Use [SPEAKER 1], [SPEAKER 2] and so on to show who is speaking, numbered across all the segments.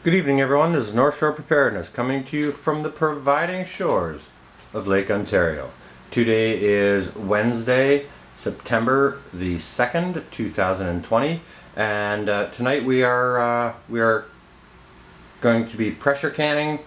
[SPEAKER 1] Good evening, everyone. This is North Shore Preparedness coming to you from the providing shores of Lake Ontario. Today is Wednesday, September the 2nd, 2020, and tonight we are going to be pressure canning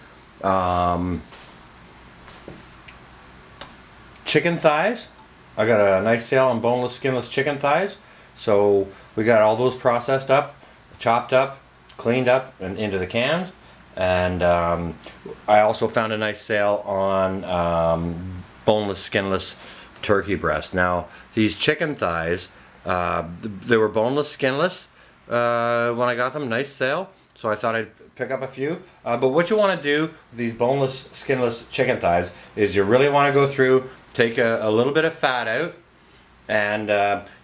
[SPEAKER 1] chicken thighs. I got a nice sale on boneless, skinless chicken thighs, so we got all those processed up, chopped up, cleaned up and into the cans. And I also found a nice sale on boneless, skinless turkey breast. Now, these chicken thighs, they were boneless, skinless when I got them. Nice sale. So I thought I'd pick up a few. But what you want to do with these boneless, skinless chicken thighs is you really want to go through, take a little bit of fat out, and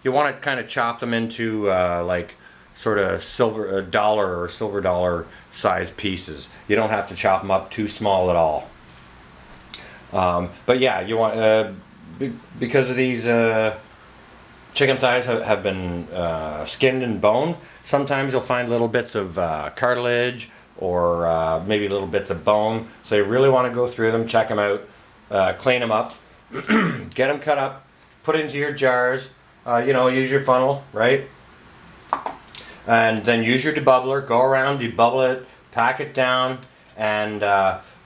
[SPEAKER 1] you want to kind of chop them into like sort of silver dollar or silver dollar size pieces. You don't have to chop them up too small at all. But yeah, you want because of these chicken thighs have been skinned and boned. Sometimes you'll find little bits of cartilage or maybe little bits of bone. So you really want to go through them, check them out, clean them up, get them cut up, put into your jars. Use your funnel, right? And then use your debubbler, go around, debubble it, pack it down, and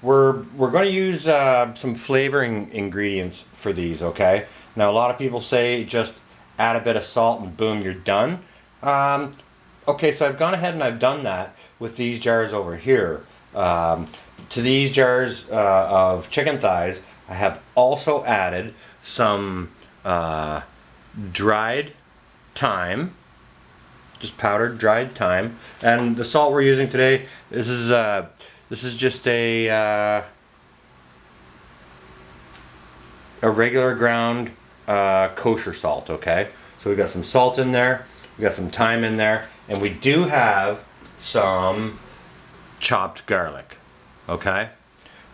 [SPEAKER 1] we're going to use some flavoring ingredients for these, okay? Now, a lot of people say just add a bit of salt and boom, you're done. Okay, so I've gone ahead and I've done that with these jars over here. To these jars of chicken thighs, I have also added some dried thyme. Just powdered dried thyme, and the salt we're using today. This is just a regular ground kosher salt. Okay, so we got some salt in there, we got some thyme in there, and we do have some chopped garlic. Okay,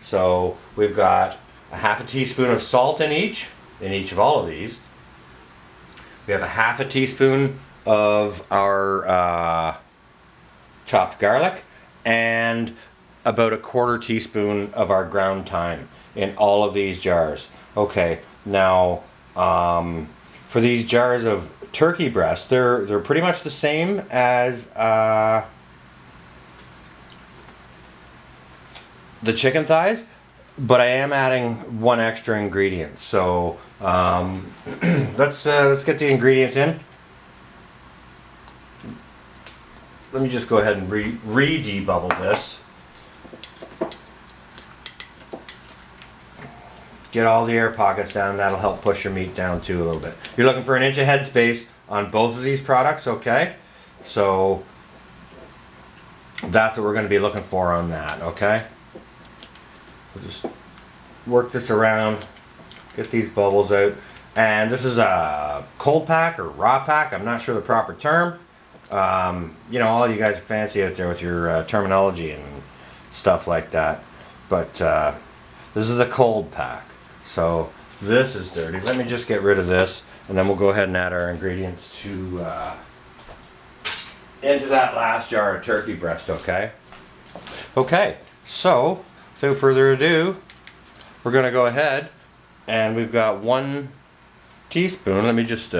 [SPEAKER 1] so we've got a half a teaspoon of salt in each of all of these. We have a half a teaspoon of our chopped garlic and about a quarter teaspoon of our ground thyme in all of these jars. Okay, now for these jars of turkey breast, they're pretty much the same as the chicken thighs, but I am adding one extra ingredient. So let's get the ingredients in. Let me just go ahead and re-debubble this. Get all the air pockets down. That'll help push your meat down too a little bit. You're looking for 1 inch of headspace on both of these products, okay? So that's what we're going to be looking for on that, okay? We'll just work this around, get these bubbles out. And this is a cold pack or raw pack. I'm not sure the proper term. All you guys are fancy out there with your terminology and stuff like that. But this is a cold pack. So this is dirty. Let me just get rid of this, and then we'll go ahead and add our ingredients to into that last jar of turkey breast, okay? Okay, so without further ado, we're going to go ahead, and we've got 1 teaspoon. Let me just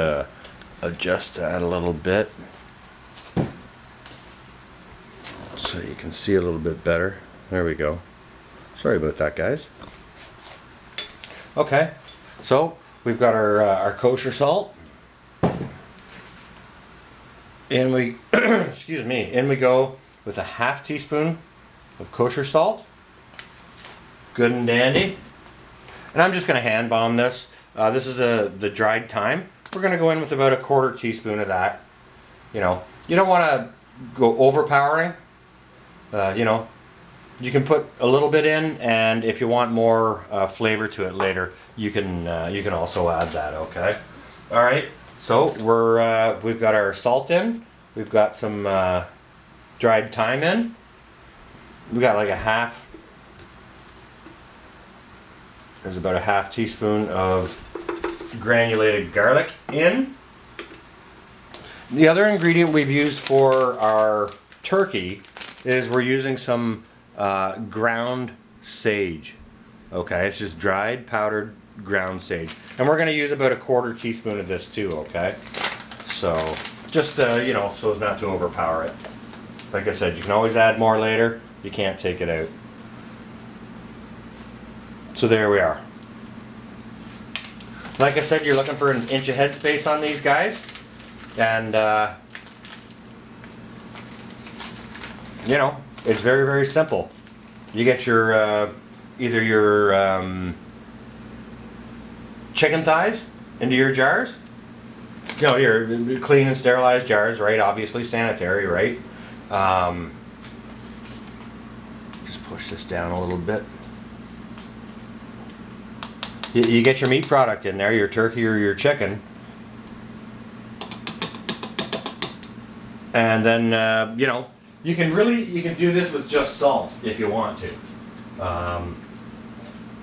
[SPEAKER 1] adjust that a little bit, so you can see a little bit better. There we go. Sorry about that, guys. Okay, so we've got our kosher salt. In we excuse me. In we go with a half teaspoon of kosher salt. Good and dandy. And I'm just going to hand bomb this. This is the dried thyme. We're going to go in with about a quarter teaspoon of that. You don't want to go overpowering. You can put a little bit in, and if you want more flavor to it later, you can also add that. Okay. All right. So we've got our salt in. We've got some dried thyme in. We got like there's about a half teaspoon of granulated garlic in. The other ingredient we've used for our turkey is we're using some ground sage. Okay, it's just dried, powdered ground sage. And we're going to use about a 1/4 teaspoon of this too, okay? So, just, you know, so as not to overpower it. Like I said, you can always add more later. You can't take it out. So there we are. Like I said, you're looking for an inch of headspace on these guys. And, you know, it's very, very simple. You get your, either your chicken thighs into your jars. You know, your clean and sterilized jars, right? Obviously sanitary, right? Just push this down a little bit. You get your meat product in there, your turkey or your chicken. And then, you know, you can do this with just salt if you want to.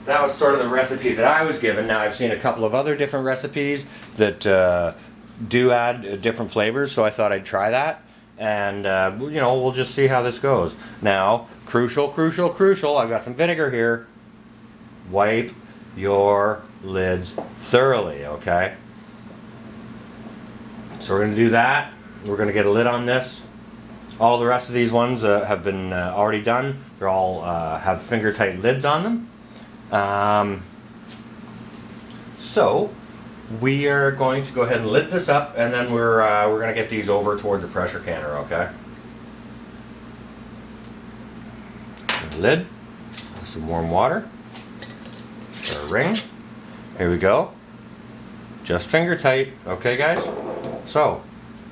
[SPEAKER 1] That was sort of the recipe that I was given. Now I've seen a couple of other different recipes that do add different flavors, so I thought I'd try that. And, you know, we'll just see how this goes. Now, crucial, I've got some vinegar here. Wipe your lids thoroughly, okay? So we're going to do that. We're going to get a lid on this. All the rest of these ones have been already done. They're all have finger tight lids on them. So we are going to go ahead and lid this up, and then we're going to get these over toward the pressure canner, okay? Lid, some warm water, a ring. Here we go. Just finger tight, okay, guys? So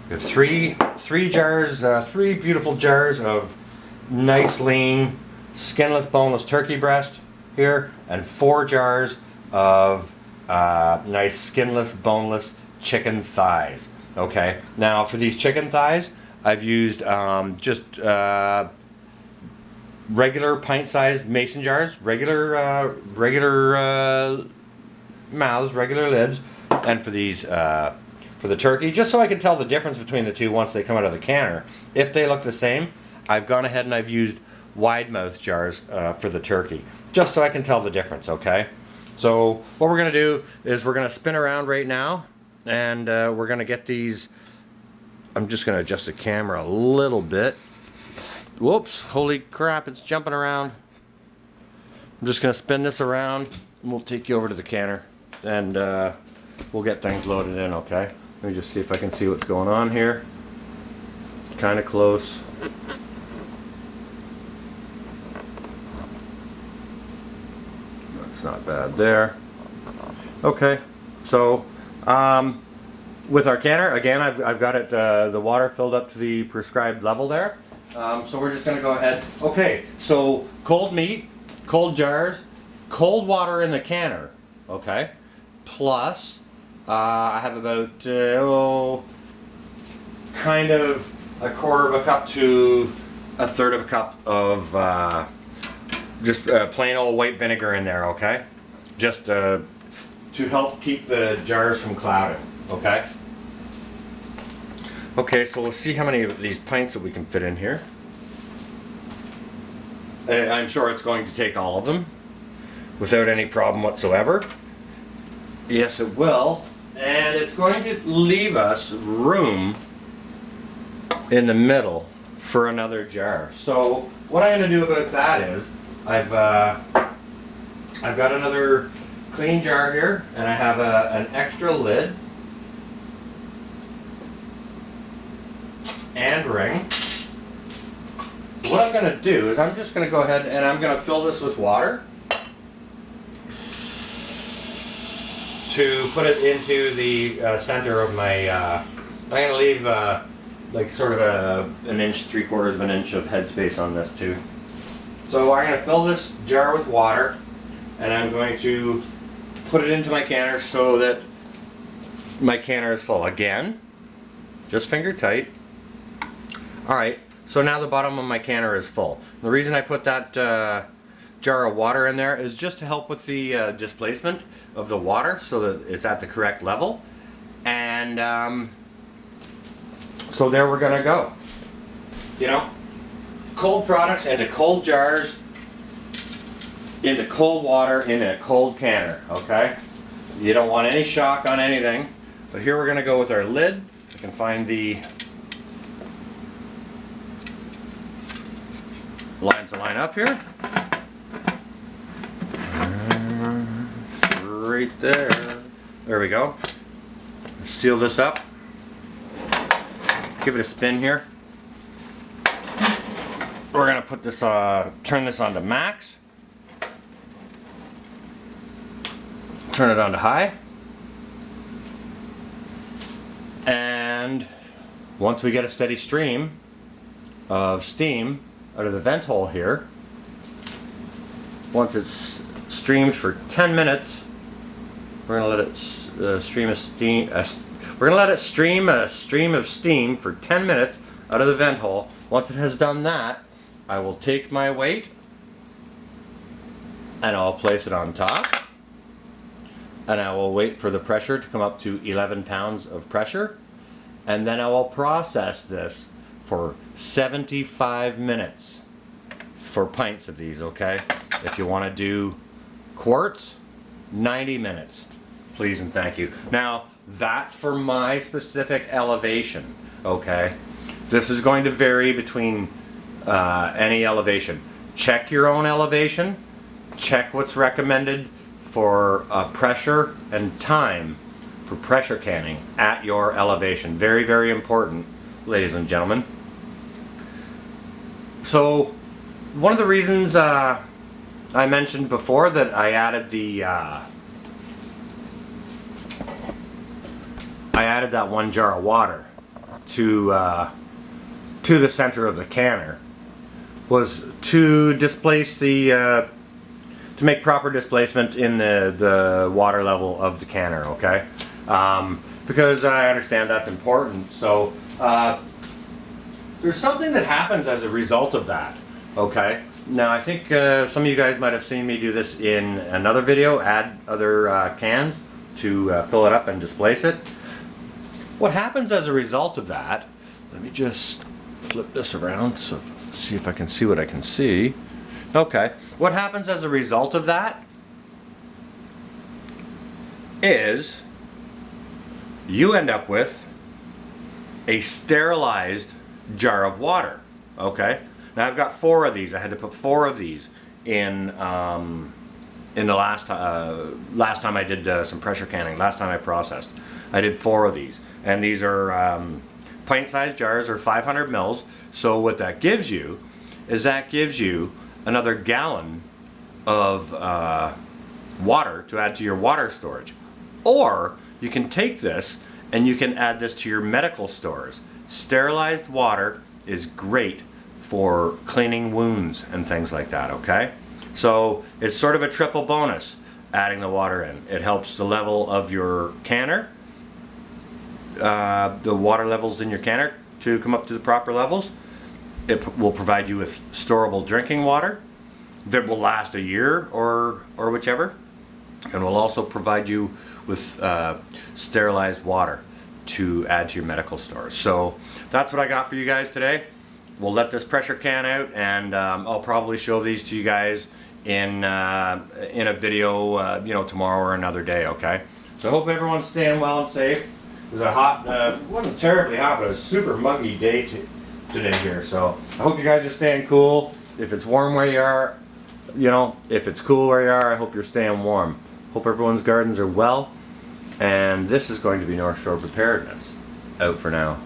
[SPEAKER 1] we have three jars, three beautiful jars of nice lean skinless boneless turkey breast here, and 4 jars of nice skinless boneless chicken thighs. Okay, now for these chicken thighs I've used just regular pint-sized mason jars, regular mouths, regular lids. And for these for the turkey, just so I can tell the difference between the two once they come out of the canner, if they look the same, I've gone ahead and I've used wide mouth jars for the turkey, just so I can tell the difference, okay? So what we're going to do is we're going to spin around right now, and we're going to get these. I'm just going to adjust the camera a little bit. Whoops, holy crap, it's jumping around. I'm just going to spin this around, and we'll take you over to the canner, and we'll get things loaded in, okay? Let me just see if I can see what's going on here. Kind of close. That's not bad there. Okay, so with our canner, again, I've got it, the water filled up to the prescribed level there. So we're just going to go ahead. Okay, so cold meat, cold jars, cold water in the canner, okay? Plus, I have about, kind of a 1/4 cup to a 1/3 cup of just plain old white vinegar in there, okay? Just to help keep the jars from clouding, okay? Okay, so we'll see how many of these pints that we can fit in here. I'm sure it's going to take all of them without any problem whatsoever. Yes, it will. And it's going to leave us room in the middle for another jar. So what I'm going to do about that is I've got another clean jar here, and I have an extra lid and ring. So what I'm going to do is I'm just going to go ahead and I'm going to fill this with water to put it into the center of my, I'm going to leave like sort of an inch, 3/4 of an inch of headspace on this too. So I'm going to fill this jar with water, and I'm going to put it into my canner so that my canner is full. Again, just finger tight. Alright, so now the bottom of my canner is full. The reason I put that jar of water in there is just to help with the displacement of the water so that it's at the correct level. And so there we're gonna go. You know, cold products into cold jars, into cold water, in a cold canner, okay? You don't want any shock on anything. But here we're going to go with our lid. I can find the line to line up here. Right there. There we go. Seal this up. Give it a spin here. We're going to put this, turn this on to max. Turn it on to high. And once we get a steady stream of steam out of the vent hole here, once it's streamed for 10 minutes, we're going to let it stream a steam. We're going to let it stream a stream of steam for 10 minutes out of the vent hole. Once it has done that, I will take my weight and I'll place it on top. And I will wait for the pressure to come up to 11 pounds of pressure. And then I will process this for 75 minutes for pints of these, okay? If you want to do quarts, 90 minutes. Please and thank you. Now, that's for my specific elevation, okay? This is going to vary between any elevation. Check your own elevation. Check what's recommended for pressure and time for pressure canning at your elevation. Very, very important, ladies and gentlemen. So, one of the reasons I mentioned before that I added the that 1 jar of water to the center of the canner was to displace the to make proper displacement in the water level of the canner, okay? Because I understand that's important. So there's something that happens as a result of that, okay? Now I think some of you guys might have seen me do this in another video, add other cans to fill it up and displace it. What happens as a result of that, let me just flip this around so see if I can see what I can see. Okay, what happens as a result of that is you end up with a sterilized jar of water, okay? Now I've got 4 of these. I had to put 4 of these in the last time I did some pressure canning, last time I processed. I did 4 of these, and these are pint-sized jars, or 500 mils. So what that gives you is that gives you another gallon of water to add to your water storage. Or you can take this and you can add this to your medical stores. Sterilized water is great for cleaning wounds and things like that, okay? So it's sort of a triple bonus adding the water in. It helps the level of your canner, the water levels in your canner to come up to the proper levels. It will provide you with storable drinking water that will last a year or whichever, and will also provide you with sterilized water to add to your medical stores. So that's what I got for you guys today. We'll let this pressure can out, and I'll probably show these to you guys in a video, you know, tomorrow or another day. Okay. So I hope everyone's staying well and safe. It was a hot, wasn't terribly hot, but it was a super muggy day today here. So I hope you guys are staying cool. If it's warm where you are, you know, if it's cool where you are, I hope you're staying warm. Hope everyone's gardens are well. And this is going to be North Shore Preparedness. Out for now.